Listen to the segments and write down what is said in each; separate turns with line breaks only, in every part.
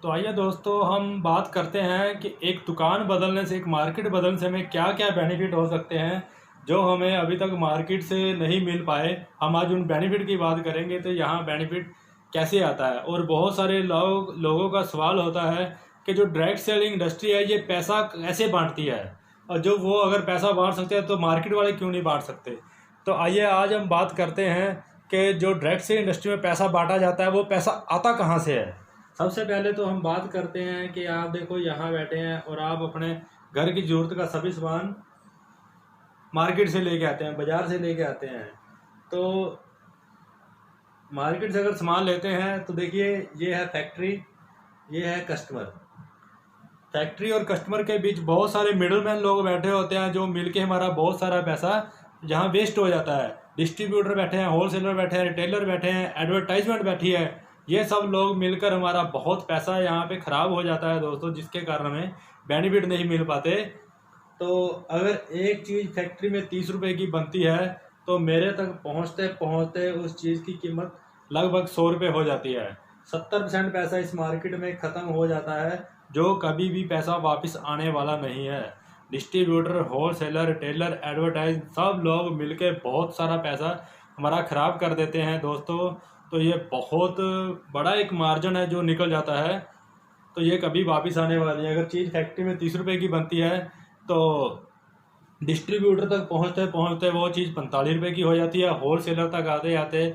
तो आइए दोस्तों हम बात करते हैं कि एक दुकान बदलने से, एक मार्केट बदलने से हमें क्या क्या बेनिफिट हो सकते हैं जो हमें अभी तक मार्केट से नहीं मिल पाए। हम आज उन बेनिफिट की बात करेंगे। तो यहाँ बेनिफिट कैसे आता है, और बहुत सारे लोगों का सवाल होता है कि जो डायरेक्ट सेलिंग इंडस्ट्री है ये पैसा कैसे बांटती है, और जो वो अगर पैसा बांट सकते हैं तो मार्केट वाले क्यों नहीं बांट सकते। तो आइए आज हम बात करते हैं कि जो डायरेक्ट सेलिंग इंडस्ट्री में पैसा बांटा जाता है वो पैसा आता कहाँ से है। सबसे पहले तो हम बात करते हैं कि आप देखो यहाँ बैठे हैं और आप अपने घर की ज़रूरत का सभी सामान मार्केट से लेके आते हैं, बाज़ार से लेके आते हैं। तो मार्केट से अगर सामान लेते हैं तो देखिए ये है फैक्ट्री, ये है कस्टमर। फैक्ट्री और कस्टमर के बीच बहुत सारे मिडलमैन लोग बैठे होते हैं जो मिलके हमारा बहुत सारा पैसा जहाँ वेस्ट हो जाता है। डिस्ट्रीब्यूटर बैठे हैं, होलसेलर बैठे हैं, रिटेलर बैठे हैं, एडवर्टाइजमेंट बैठी है, ये सब लोग मिलकर हमारा बहुत पैसा यहाँ पे ख़राब हो जाता है दोस्तों, जिसके कारण हमें बेनिफिट नहीं मिल पाते। तो अगर एक चीज़ फैक्ट्री में 30 रुपये की बनती है तो मेरे तक पहुँचते पहुँचते उस चीज़ की कीमत लगभग 100 रुपये हो जाती है। 70% पैसा इस मार्केट में ख़त्म हो जाता है जो कभी भी पैसा वापस आने वाला नहीं है। डिस्ट्रीब्यूटर, होलसेलर, रिटेलर, एडवर्टाइज सब लोग मिलके बहुत सारा पैसा हमारा ख़राब कर देते हैं दोस्तों। तो ये बहुत बड़ा एक मार्जिन है जो निकल जाता है, तो ये कभी वापस आने वाला नहीं है। अगर चीज़ फैक्ट्री में 30 रुपये की बनती है तो डिस्ट्रीब्यूटर तक पहुँचते पहुँचते वो चीज़ 45 रुपये की हो जाती है, होलसेलर तक आते आते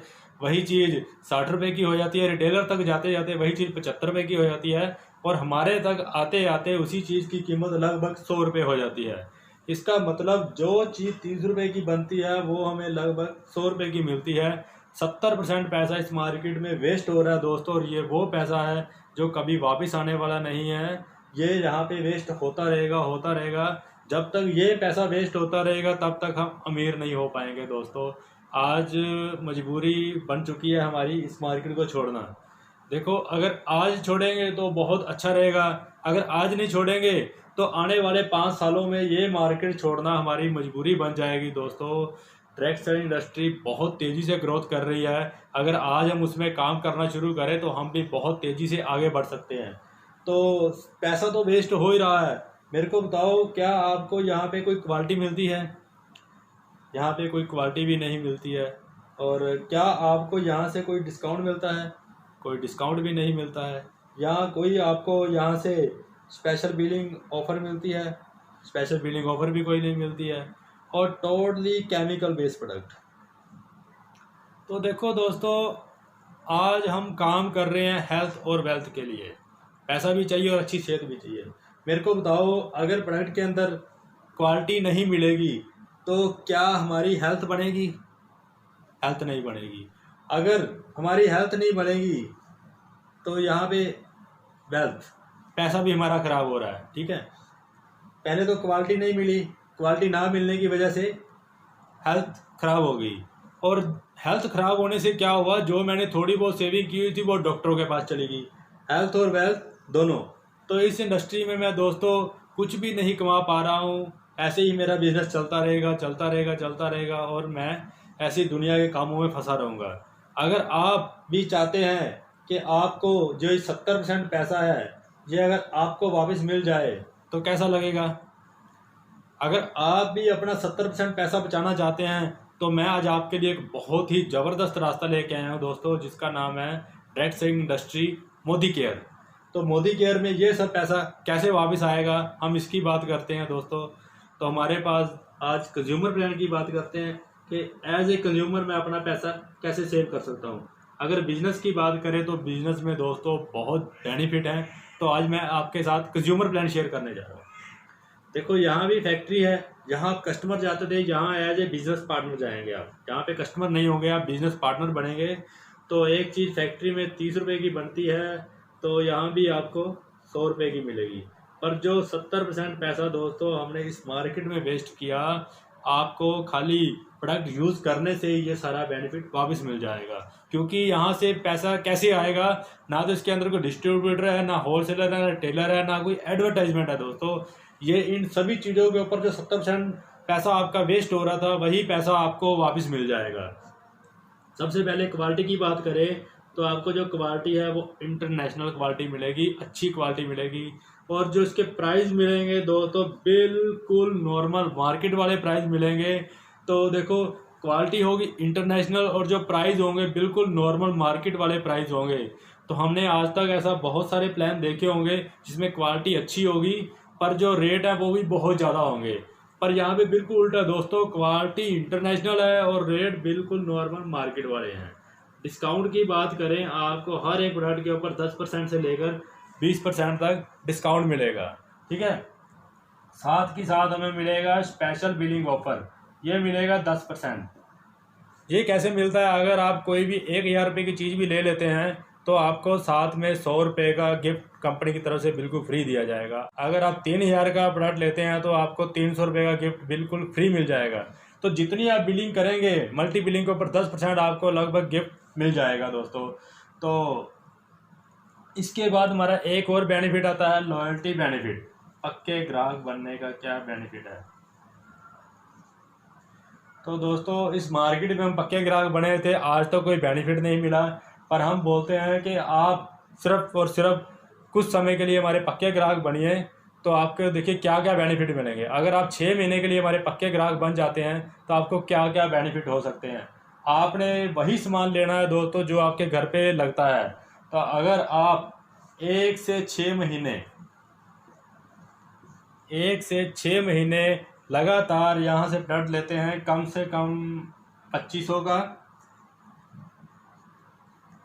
वही चीज़ 60 रुपये की हो जाती है, रिटेलर तक जाते जाते वही चीज़ 75 रुपये की हो जाती है, और हमारे तक आते आते उसी चीज़ की कीमत लगभग 100 रुपये हो जाती है। इसका मतलब जो चीज़ 30 रुपये की बनती है वो हमें लगभग 100 रुपये की मिलती है। 70% पैसा इस मार्केट में वेस्ट हो रहा है दोस्तों, और ये वो पैसा है जो कभी वापस आने वाला नहीं है। ये यहाँ पे वेस्ट होता रहेगा। जब तक ये पैसा वेस्ट होता रहेगा तब तक हम अमीर नहीं हो पाएंगे दोस्तों। आज मजबूरी बन चुकी है हमारी इस मार्केट को छोड़ना। देखो अगर आज छोड़ेंगे तो बहुत अच्छा रहेगा, अगर आज नहीं छोड़ेंगे तो आने वाले 5 सालों में ये मार्केट छोड़ना हमारी मजबूरी बन जाएगी दोस्तों। डायरेक्ट सेलिंग इंडस्ट्री बहुत तेज़ी से ग्रोथ कर रही है, अगर आज हम उसमें काम करना शुरू करें तो हम भी बहुत तेज़ी से आगे बढ़ सकते हैं। तो पैसा तो वेस्ट हो ही रहा है। मेरे को बताओ, क्या आपको यहाँ पे कोई क्वालिटी मिलती है? यहाँ पे कोई क्वालिटी भी नहीं मिलती है। और क्या आपको यहाँ से कोई डिस्काउंट मिलता है? कोई डिस्काउंट भी नहीं मिलता है। या कोई आपको यहाँ से स्पेशल बिलिंग ऑफ़र मिलती है? स्पेशल बिलिंग ऑफ़र भी कोई नहीं मिलती है। और टोटली केमिकल बेस्ड प्रोडक्ट। तो देखो दोस्तों, आज हम काम कर रहे हैं हेल्थ और वेल्थ के लिए। पैसा भी चाहिए और अच्छी सेहत भी चाहिए। मेरे को बताओ, अगर प्रोडक्ट के अंदर क्वालिटी नहीं मिलेगी तो क्या हमारी हेल्थ बनेगी? हेल्थ नहीं बनेगी। अगर हमारी हेल्थ नहीं बनेगी तो यहाँ पे वेल्थ, पैसा भी हमारा ख़राब हो रहा है। ठीक है, पहले तो क्वालिटी नहीं मिली, क्वालिटी ना मिलने की वजह से हेल्थ ख़राब हो गई, और हेल्थ ख़राब होने से क्या हुआ, जो मैंने थोड़ी बहुत सेविंग की हुई थी वो डॉक्टरों के पास चली गई। हेल्थ और वेल्थ दोनों। तो इस इंडस्ट्री में मैं दोस्तों कुछ भी नहीं कमा पा रहा हूँ। ऐसे ही मेरा बिजनेस चलता रहेगा और मैं ऐसी दुनिया के कामों में फंसा रहूँगा। अगर आप भी चाहते हैं कि आपको जो 70% पैसा है ये अगर आपको वापस मिल जाए तो कैसा लगेगा? अगर आप भी अपना 70% पैसा बचाना चाहते हैं तो मैं आज आपके लिए एक बहुत ही ज़बरदस्त रास्ता लेके आया हूँ दोस्तों, जिसका नाम है direct selling industry Modi care. तो मोदी केयर में ये सब पैसा कैसे वापस आएगा, हम इसकी बात करते हैं दोस्तों। तो हमारे पास आज कंज्यूमर प्लान की बात करते हैं कि एज ए कंज्यूमर मैं अपना पैसा कैसे सेव कर सकता हूँ। अगर बिज़नेस की बात करें तो बिज़नेस में दोस्तों बहुत बेनिफिट हैं। तो आज मैं आपके साथ कंज्यूमर प्लान शेयर करने जा रहा हूँ। देखो यहाँ भी फैक्ट्री है, जहाँ कस्टमर जाते थे, यहाँ एज ए बिज़नेस पार्टनर जाएंगे आप। जहाँ पे कस्टमर नहीं होंगे आप बिज़नेस पार्टनर बनेंगे। तो एक चीज़ फैक्ट्री में 30 रुपये की बनती है तो यहाँ भी आपको 100 रुपये की मिलेगी। पर जो 70% पैसा दोस्तों हमने इस मार्केट में वेस्ट किया, आपको खाली प्रोडक्ट यूज़ करने से ही ये सारा बेनिफिट वापस मिल जाएगा। क्योंकि यहाँ से पैसा कैसे आएगा, ना तो इसके अंदर कोई डिस्ट्रीब्यूटर है, ना होलसेलर है, ना टेलर है, ना कोई एडवर्टाइजमेंट है दोस्तों। ये इन सभी चीज़ों के ऊपर जो 70% पैसा आपका वेस्ट हो रहा था वही पैसा आपको वापस मिल जाएगा। सबसे पहले क्वालिटी की बात करें तो आपको जो क्वालिटी है वो इंटरनेशनल क्वालिटी मिलेगी, अच्छी क्वालिटी मिलेगी। और जो इसके प्राइस मिलेंगे दोस्तों बिल्कुल नॉर्मल मार्केट वाले प्राइस मिलेंगे। तो देखो क्वालिटी होगी इंटरनेशनल और जो प्राइस होंगे बिल्कुल नॉर्मल मार्केट वाले प्राइस होंगे। तो हमने आज तक ऐसा बहुत सारे प्लान देखे होंगे जिसमें क्वालिटी अच्छी होगी पर जो रेट है वो भी बहुत ज़्यादा होंगे। पर यहाँ पे बिल्कुल उल्टा दोस्तों, क्वालिटी इंटरनेशनल है और रेट बिल्कुल नॉर्मल मार्केट वाले हैं। डिस्काउंट की बात करें, आपको हर एक प्रोडक्ट के ऊपर 10% से लेकर 20% तक डिस्काउंट मिलेगा। ठीक है, साथ ही साथ हमें मिलेगा स्पेशल बिलिंग ऑफर, ये मिलेगा 10%। ये कैसे मिलता है, अगर आप कोई भी 1000 रुपये की चीज़ भी ले लेते हैं तो आपको साथ में 100 रुपये का गिफ्ट कंपनी की तरफ से बिल्कुल फ्री दिया जाएगा। अगर आप 3000 का प्रोडक्ट लेते हैं तो आपको 300 रुपये का गिफ्ट बिल्कुल फ्री मिल जाएगा। तो जितनी आप बिलिंग करेंगे मल्टी बिलिंग के ऊपर 10% आपको लगभग गिफ्ट मिल जाएगा दोस्तों। तो इसके बाद हमारा एक और बेनिफिट आता है लॉयल्टी बेनिफिट। पक्के ग्राहक बनने का क्या बेनिफिट है? तो दोस्तों इस मार्केट में हम पक्के ग्राहक बने थे, आज तो कोई बेनिफिट नहीं मिला, पर हम बोलते हैं कि आप सिर्फ और सिर्फ कुछ समय के लिए हमारे पक्के ग्राहक बनिए तो आपको देखिए क्या क्या बेनिफिट मिलेंगे। अगर आप 6 महीने के लिए हमारे पक्के ग्राहक बन जाते हैं तो आपको क्या क्या बेनिफिट हो सकते हैं। आपने वही सामान लेना है दोस्तों जो आपके घर पे लगता है। तो अगर आप 1 से 6 महीने लगातार यहाँ से प्रोडक्ट लेते हैं, कम से कम 2500 का,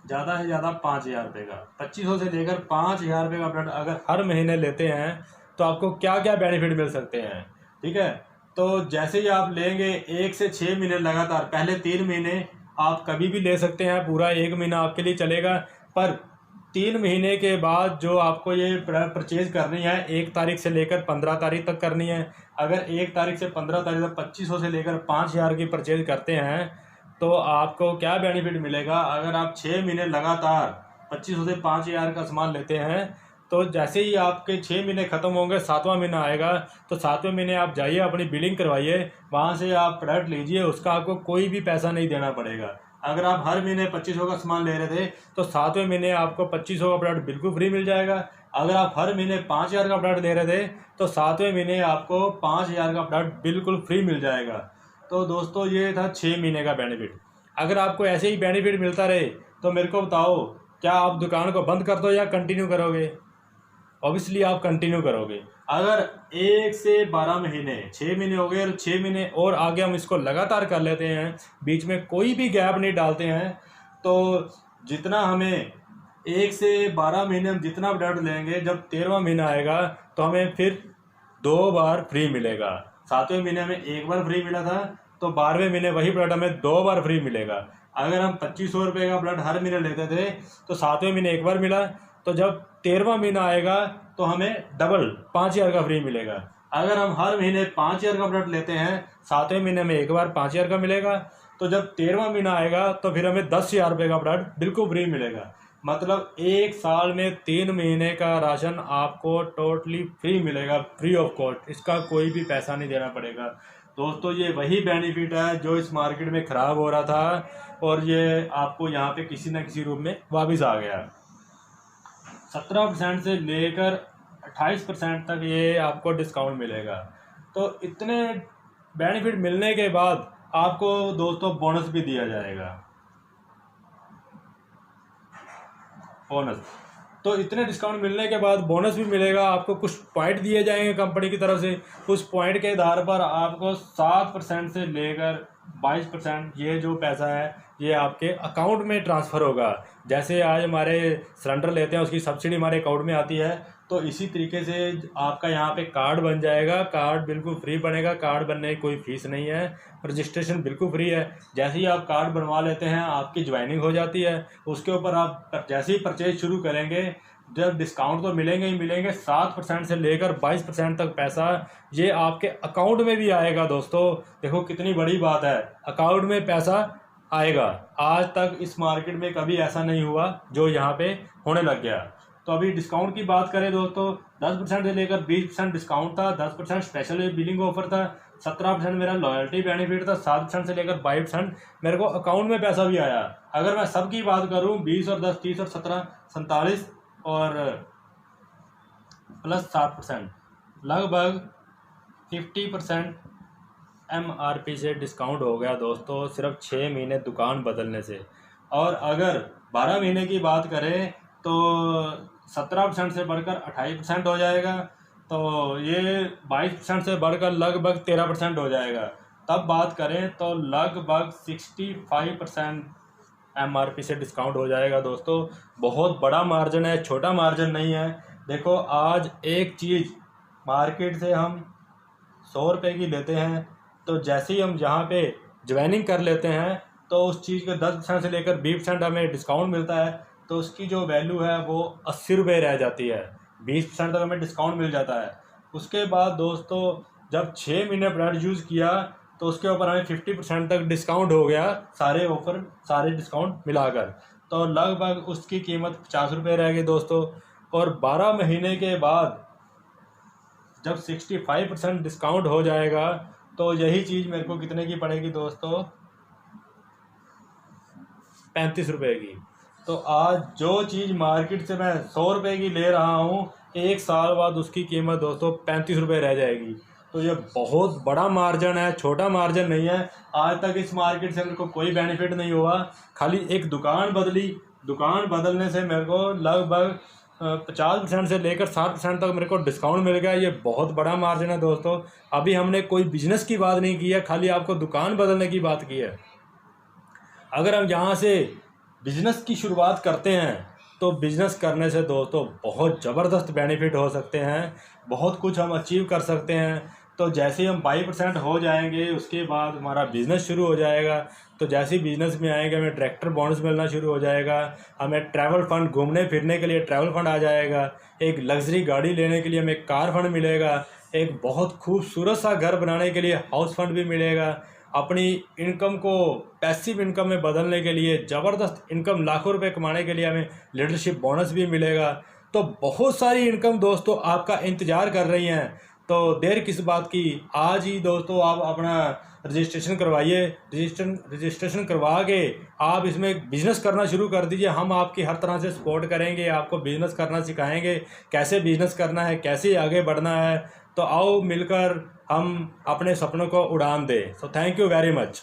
ज़्यादा से ज़्यादा 5000 रुपये का, 2500 से लेकर 5000 रुपये का प्रोडक्ट अगर हर महीने लेते हैं तो आपको क्या क्या बेनिफिट मिल सकते हैं। ठीक है, तो जैसे ही आप लेंगे 1 से 6 महीने लगातार, पहले 3 महीने आप कभी भी ले सकते हैं, पूरा 1 महीना आपके लिए चलेगा। पर 3 महीने के बाद जो आपको ये परचेज करनी है 1 तारीख से लेकर 15 तारीख तक करनी है। अगर 1 तारीख से 15 तारीख तक 2500 से लेकर 5000 की परचेज करते हैं तो आपको क्या बेनिफिट मिलेगा। अगर आप 6 महीने लगातार 2500 से 5000 का सामान लेते हैं तो जैसे ही आपके 6 महीने ख़त्म होंगे, 7वां महीना आएगा, तो 7वें महीने आप जाइए अपनी बिलिंग करवाइए, वहाँ से आप प्रोडक्ट लीजिए, उसका आपको कोई भी पैसा नहीं देना पड़ेगा। अगर आप हर महीने 2500 का सामान ले रहे थे तो 7वें महीने आपको 2500 का प्रोडक्ट बिल्कुल फ्री मिल जाएगा। अगर आप हर महीने 5000 का प्रोडक्ट ले रहे थे तो 7वें महीने आपको 5000 का प्रोडक्ट बिल्कुल फ्री मिल जाएगा। तो दोस्तों ये था 6 महीने का बेनिफिट। अगर आपको ऐसे ही बेनिफिट मिलता रहे तो मेरे को बताओ, क्या आप दुकान को बंद कर दो या कंटिन्यू करोगे? ऑब्वियसली आप कंटिन्यू करोगे। अगर 1 से 12 महीने, 6 महीने हो गए और 6 महीने और आगे हम इसको लगातार कर लेते हैं, बीच में कोई भी गैप नहीं डालते हैं, तो जितना हमें 1 से 12 महीने हम जितना प्रोडक्ट लेंगे, जब 13वां महीना आएगा तो हमें फिर 2 बार फ्री मिलेगा। 7वें महीने में 1 बार फ्री मिला था, तो 12वें महीने वही प्रोडक्ट हमें 2 बार फ्री मिलेगा। अगर हम 2500 रुपये का प्रोडक्ट हर महीने लेते थे तो 7वें महीने 1 बार मिला, तो जब 13वां महीना आएगा तो हमें डबल 5000 का फ्री मिलेगा। अगर हम हर महीने 5000 का प्रोडक्ट लेते हैं, 7वें महीने में 1 बार 5000 का मिलेगा, तो जब 13वां महीना आएगा तो फिर हमें 10,000 रुपये का प्रोडक्ट बिल्कुल फ्री मिलेगा। मतलब 1 साल में 3 महीने का राशन आपको टोटली फ्री मिलेगा, फ्री ऑफ कॉस्ट, इसका कोई भी पैसा नहीं देना पड़ेगा। दोस्तों ये वही बेनिफिट है जो इस मार्केट में ख़राब हो रहा था और ये आपको यहाँ पे किसी न किसी रूप में वापस आ गया। 17% से लेकर 28% तक ये आपको डिस्काउंट मिलेगा। तो इतने बेनिफिट मिलने के बाद आपको दोस्तों बोनस भी दिया जाएगा। बोनस तो इतने डिस्काउंट मिलने के बाद बोनस भी मिलेगा, आपको कुछ पॉइंट दिए जाएंगे कंपनी की तरफ से। उस पॉइंट के आधार पर आपको 7% से लेकर 22% ये जो पैसा है ये आपके अकाउंट में ट्रांसफ़र होगा। जैसे आज हमारे सिलेंडर लेते हैं उसकी सब्सिडी हमारे अकाउंट में आती है, तो इसी तरीके से आपका यहाँ पे कार्ड बन जाएगा। कार्ड बिल्कुल फ्री बनेगा, कार्ड बनने की कोई फीस नहीं है, रजिस्ट्रेशन बिल्कुल फ्री है। जैसे ही आप कार्ड बनवा लेते हैं आपकी ज्वाइनिंग हो जाती है, उसके ऊपर आप जैसे ही परचेज शुरू करेंगे, जब डिस्काउंट तो मिलेंगे ही मिलेंगे, 7% से लेकर 22% तक पैसा ये आपके अकाउंट में भी आएगा। दोस्तों देखो कितनी बड़ी बात है, अकाउंट में पैसा आएगा। आज तक इस मार्केट में कभी ऐसा नहीं हुआ जो यहाँ पे होने लग गया। तो अभी डिस्काउंट की बात करें दोस्तों, 10% से लेकर 20% डिस्काउंट था, 10% स्पेशल बिलिंग ऑफर था, 17% मेरा लॉयल्टी बेनिफिट था, 7% से लेकर 22% मेरे को अकाउंट में पैसा भी आया। अगर मैं सबकी बात करूं 20 और 10 30 और 17 47 और प्लस 7%, लगभग 50% MRP से डिस्काउंट हो गया दोस्तों, सिर्फ 6 महीने दुकान बदलने से। और अगर 12 महीने की बात करें तो 17% से बढ़कर 28% हो जाएगा, तो ये 22% से बढ़कर लगभग 13% हो जाएगा। तब बात करें तो लगभग 65% MRP से डिस्काउंट हो जाएगा दोस्तों। बहुत बड़ा मार्जिन है, छोटा मार्जिन नहीं है। देखो आज एक चीज़ मार्केट से हम 100 रुपये की लेते हैं, तो जैसे ही हम यहाँ पे ज्वाइनिंग कर लेते हैं तो उस चीज़ के 10% से लेकर 20% हमें डिस्काउंट मिलता है, तो उसकी जो वैल्यू है वो 80 रुपये रह जाती है। 20% तक हमें डिस्काउंट मिल जाता है। उसके बाद दोस्तों जब 6 महीने प्रोडक्ट यूज़ किया तो उसके ऊपर हमें 50% तक डिस्काउंट हो गया, सारे ऑफर सारे डिस्काउंट मिलाकर, तो लगभग उसकी कीमत 50 रुपये रह गई दोस्तों। और 12 महीने के बाद जब 65% डिस्काउंट हो जाएगा तो यही चीज़ मेरे को कितने की पड़ेगी दोस्तों, 35 रुपये की। तो आज जो चीज़ मार्केट से मैं 100 रुपये की ले रहा हूँ, 1 साल बाद उसकी कीमत दोस्तों 35 रुपये रह जाएगी। तो ये बहुत बड़ा मार्जिन है, छोटा मार्जिन नहीं है। आज तक इस मार्केट से मेरे को कोई बेनिफिट नहीं हुआ, खाली एक दुकान बदली, दुकान बदलने से मेरे को लगभग 50% से लेकर 60% तक मेरे को डिस्काउंट मिल गया। ये बहुत बड़ा मार्जिन है दोस्तों। अभी हमने कोई बिजनेस की बात नहीं की है, खाली आपको दुकान बदलने की बात की है। अगर हम यहाँ से बिजनेस की शुरुआत करते हैं तो बिजनेस करने से दोस्तों बहुत ज़बरदस्त बेनिफिट हो सकते हैं, बहुत कुछ हम अचीव कर सकते हैं। तो जैसे ही हम 22% हो जाएंगे उसके बाद हमारा बिज़नेस शुरू हो जाएगा। तो जैसे ही बिज़नेस में आएंगे हमें डायरेक्टर बोनस मिलना शुरू हो जाएगा, हमें ट्रैवल फंड, घूमने फिरने के लिए ट्रैवल फंड आ जाएगा, एक लग्जरी गाड़ी लेने के लिए हमें कार फंड मिलेगा, एक बहुत खूबसूरत सा घर बनाने के लिए हाउस फंड भी मिलेगा, अपनी इनकम को पैसिव इनकम में बदलने के लिए, ज़बरदस्त इनकम लाखों रुपए कमाने के लिए हमें लीडरशिप बोनस भी मिलेगा। तो बहुत सारी इनकम दोस्तों आपका इंतज़ार कर रही हैं। तो देर किस बात की, आज ही दोस्तों आप अपना रजिस्ट्रेशन करवाइए। रजिस्ट्रेशन करवा के आप इसमें बिज़नेस करना शुरू कर दीजिए। हम आपकी हर तरह से सपोर्ट करेंगे, आपको बिज़नेस करना सिखाएंगे, कैसे बिज़नेस करना है, कैसे आगे बढ़ना है। तो आओ मिलकर हम अपने सपनों को उड़ान दें। So thank you very much.